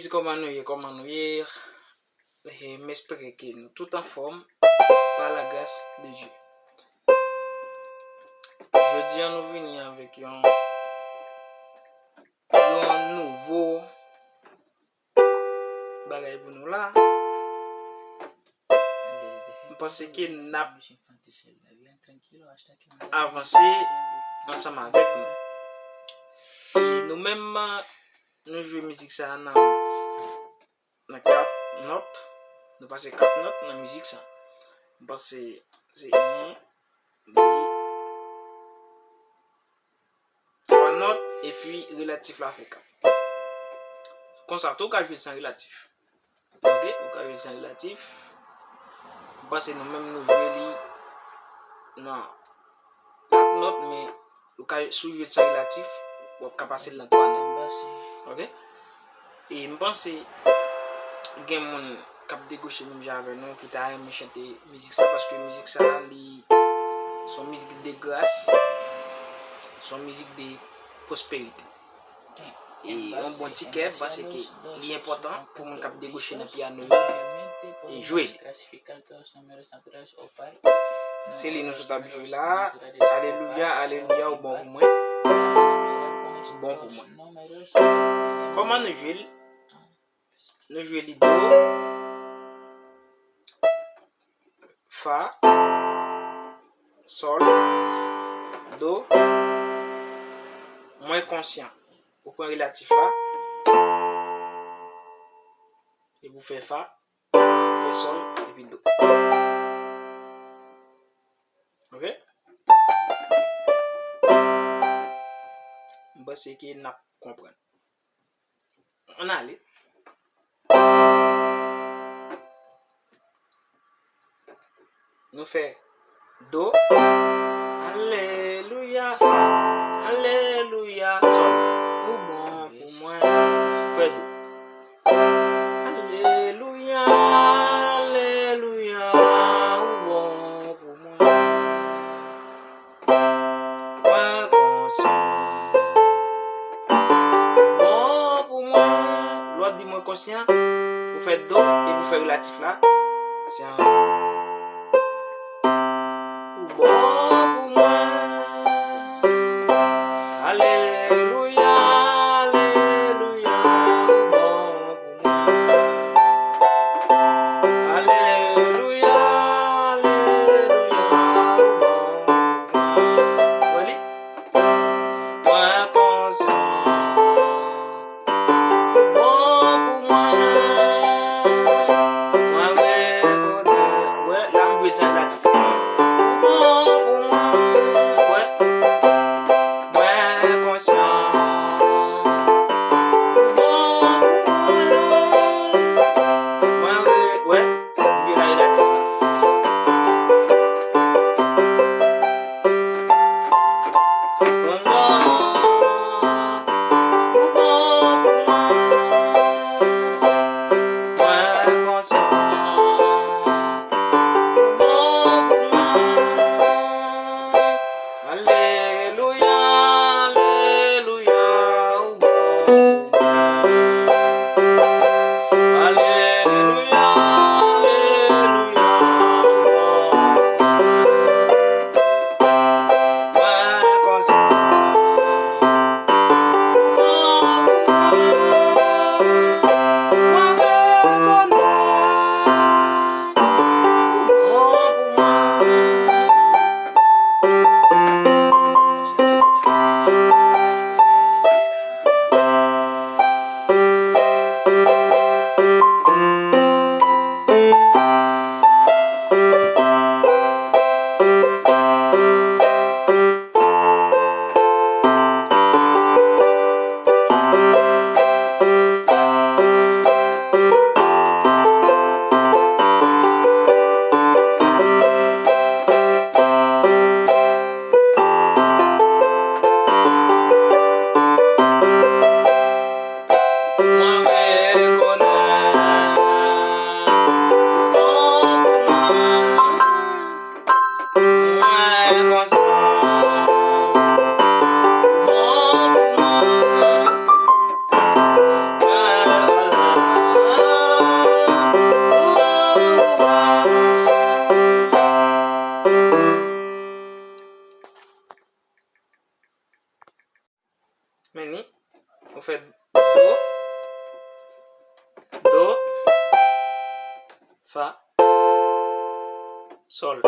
dis comment nous y et m'espérer que nous tout en forme par la grâce de Dieu. Jeudi, nous venons avec un nouveau bagage pour nous là. Je pense que nous avons avancé ensemble avec nous. Et nous-mêmes, nous jouons musique ça dans 4 notes. Nous passons 4 notes dans la musique ça. Nous passons c'est 1, 2, 3 notes et puis relatif là fait 4. Concerto quand je sans relatif. OK, ou quand je sans relatif. Parce que nous-mêmes nous jouons non 4 notes mais ou quand sous jouer sans relatif, on peut passer dans 3 notes. OK? Et je pense que il y a des gens qui dégauché même avec nous qui t'a aimé chanter musique ça parce que musique ça son musique de grâce, son musique de prospérité. Et un bon ticket parce que l'important pour mon cap dégaucher dans piano et jouer. C'est les nous sommes jouer là. Alléluia, alléluia au bon pour moi. Bon pour moi. Comment nous jouer? Nous jouons les do, fa, sol, do, moins conscient. Vous prenez relatif fa, et vous faites fa, vous faites sol, et puis do. Ok? Bon, c'est qu'il n'a pas compris. On a allé. Nous faisons do, alléluia, fa, alléluia, sol, ou bon pour moi, fait do, alléluia, alléluia, ou bon pour moi, point conscient, bon pour moi, l'autre dit moins conscient, vous faites do et vous faites relatif là, c'est un bon pour moi. Alléluia, alléluia, bon pour moi. Alléluia, alléluia, bon pour moi. Voilà. Point conscient. Bon pour moi. Moi reconnais. Ouais, là je vais dire relatif. fa, sol.